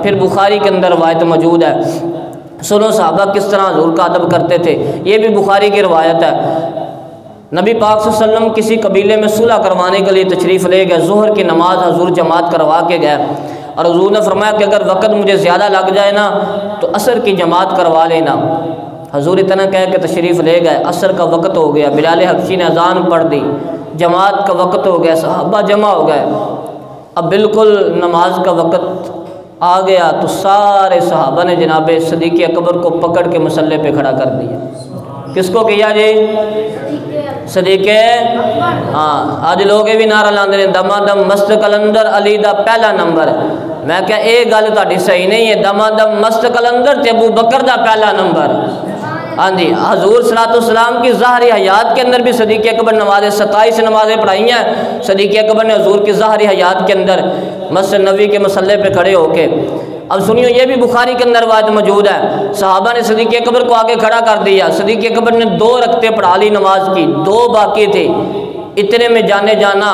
پھر بخاری کے اندر روایت موجود ہے، سنو صحابہ کس طرح حضور کا ادب کرتے تھے، یہ بھی بخاری کی روایت ہے۔ نبی پاک صلی اللہ علیہ وسلم کسی قبیلے میں صلح کروانے کے لیے تشریف لے گئے، ظہر کی نماز حضور جماعت کروا کے گئے، اور حضور نے فرمایا کہ اگر وقت مجھے زیادہ لگ جائے نا تو عصر کی جماعت کروا لینا۔ حضور اتنا کہہ کے تشریف لے گئے، عصر کا وقت ہو گیا، بلال حبشی نے اذان پڑھ دی، جماعت کا وقت ہو گیا، صحابہ جمع ہو گئے، اب بالکل نماز کا وقت آ گیا تو سارے صحابہ نے جناب صدیق اکبر کو پکڑ کے مصلی پہ کھڑا کر دیا۔ کس کو کیا جی؟ صدیق، ہاں آج لوگ یہ بھی نعرہ لاندے ہیں دما دم مست کلندر علی دا پہلا نمبر، میں کہا اے گل تہاڈی صحیح نہیں ہے، دما دم مست کلندر تے ابو بکر دا پہلا نمبر۔ ہاں جی، حضور صلی اللہ علیہ وسلم کی ظاہری حیات کے اندر بھی صدیق اکبر نماز 27 نمازیں پڑھائی ہیں، صدیق اکبر نے حضور کی ظاہری حیات کے اندر مسجد نبوی کے مصلی پہ کھڑے ہو کے۔ اب سنیو، یہ بھی بخاری کے اندر روایت موجود ہے، صحابہ نے صدیق اکبر کو آگے کھڑا کر دیا، صدیق اکبر نے 2 رکعتیں پڑھا لی نماز کی، 2 باقی تھی، اتنے میں جانے جانا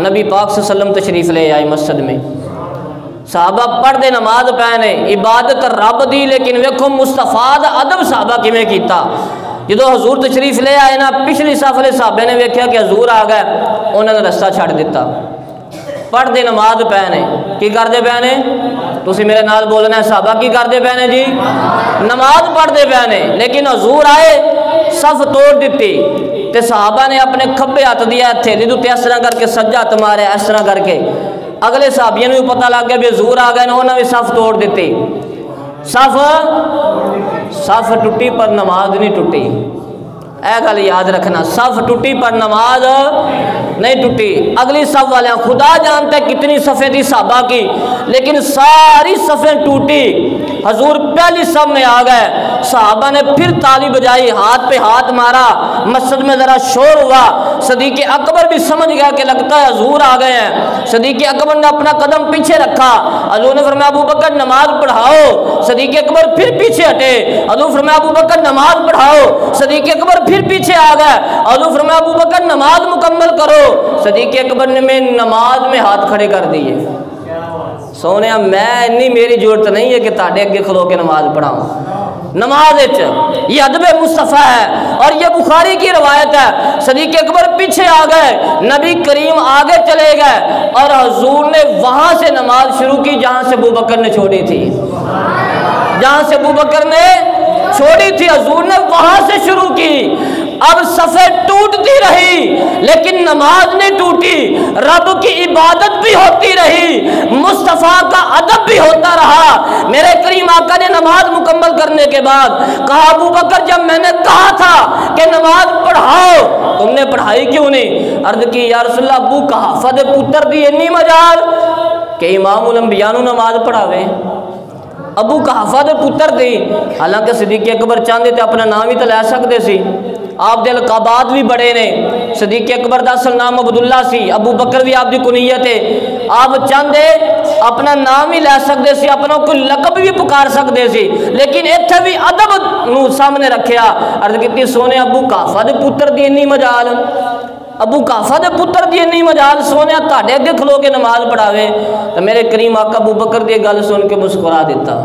نبی پاک صلی اللہ علیہ وسلم تشریف لے آئے مسجد میں۔ صحابہ پڑھ دے نماز پہنے عبادت رب دی، لیکن ویکھو مصطفیٰ دا ادب صحابہ کیویں کیتا۔ جدو حضور تشریف لے آئے نا، پچھلی صف والے صحابے نے ویکھیا کہ حضور آ گئے، انہوں نے رستہ چھڑ دیتا، پڑھ دے نماز پہنے کی کر دے پہنے، تسی میرے نال بولنا ہے، صحابہ کی کر دے پہنے جی؟ نماز پڑھ دے پہنے، لیکن حضور آئے صف توڑ دیتی، تے صحابہ نے اپنے کھبے ہاتھ دیا تھیلی دے اس طرح کر کے، سجا ہاتھ مارے اس طرح کر کے، اگلے صحابیوں نے بھی پتہ لگ گیا بھی حضور آ گئے، انہوں نے بھی صف توڑ دیتی، صف ٹوٹی پر نماز نہیں ٹوٹی۔ اے گل یاد رکھنا، صف ٹوٹی پر نماز نہیں ٹوٹی۔ اگلی صف والے خدا جانتے کتنی صفیں تھی صحابہ کی، لیکن ساری صفیں ٹوٹی، حضور پہلی صف میں آ گئے، صحابہ نے پھر تالی بجائی، ہاتھ پہ ہاتھ مارا، مسجد میں ذرا شور ہوا، صدیق اکبر بھی سمجھ گیا کہ لگتا ہے حضور آ گئے ہیں، صدیق اکبر نے اپنا قدم پیچھے رکھا، حضور نے فرمایا ابو بکر نماز پڑھاؤ، صدیق اکبر پھر پیچھے ہٹے، حضور فرمایا ابو بکر نماز پڑھاؤ، صدیق اکبر پھر پیچھے آ گئے، حضور فرمایا ابو بکر نماز مکمل کرو، صدیق اکبر نے میں نماز میں ہاتھ کھڑے کر دیے۔ سونے میں اتنی میری ضرورت نہیں ہے کہ تاڑے اگے کھلو کے نماز پڑھاؤں، نماز یہ ادب مصطفیٰ ہے، اور یہ بخاری کی روایت ہے، صدیق اکبر پیچھے آ گئے، نبی کریم آگے چلے گئے، اور حضور نے وہاں سے نماز شروع کی جہاں سے ابو بکر نے چھوڑی تھی، جہاں سے ابو بکر نے چھوڑی تھی حضور نے وہاں سے شروع کی۔ اب صفیں ٹوٹتی رہی لیکن نماز نہیں ٹوٹی، رب کی عبادت بھی ہوتی رہی، مصطفیٰ کا ادب بھی ہوتا رہا۔ میرے کریم آقا نے نماز مکمل کرنے کے بعد کہا ابو بکر جب میں نے کہا تھا کہ نماز پڑھاؤ تم نے پڑھائی کیوں نہیں؟ عرض کی یا رسول اللہ ابو قحافہ دے پتر دی اتنی مجال کہ امام الانبیاء نو نماز پڑھاوے، ابو قحافہ دے پتر دی، حالانکہ صدیق اکبر چاہتے تھے اپنا نام ہی تو لے سکتے سی، آپ دے القابات بھی بڑے نے، صدیق اکبر دا اصل نام عبداللہ سی، ابو بکر بھی آپ دی کنیت ہے، آپ چاہتے اپنا نام ہی لے سکتے سی، اپنا کوئی لقب بھی پکار سکتے سی، لیکن اتھے بھی ادب نو سامنے رکھیا۔ عرض کتنی سونے ابو قحافہ دے پتر دی اتنی مجال، ابو قحافہ دے پتر دی اتنی مجال، سونے تہاڈے اگے کھلو کے نماز پڑھاوے، تو میرے کریم آقا ابو بکر دی گل سن کے مسکرا دیتا۔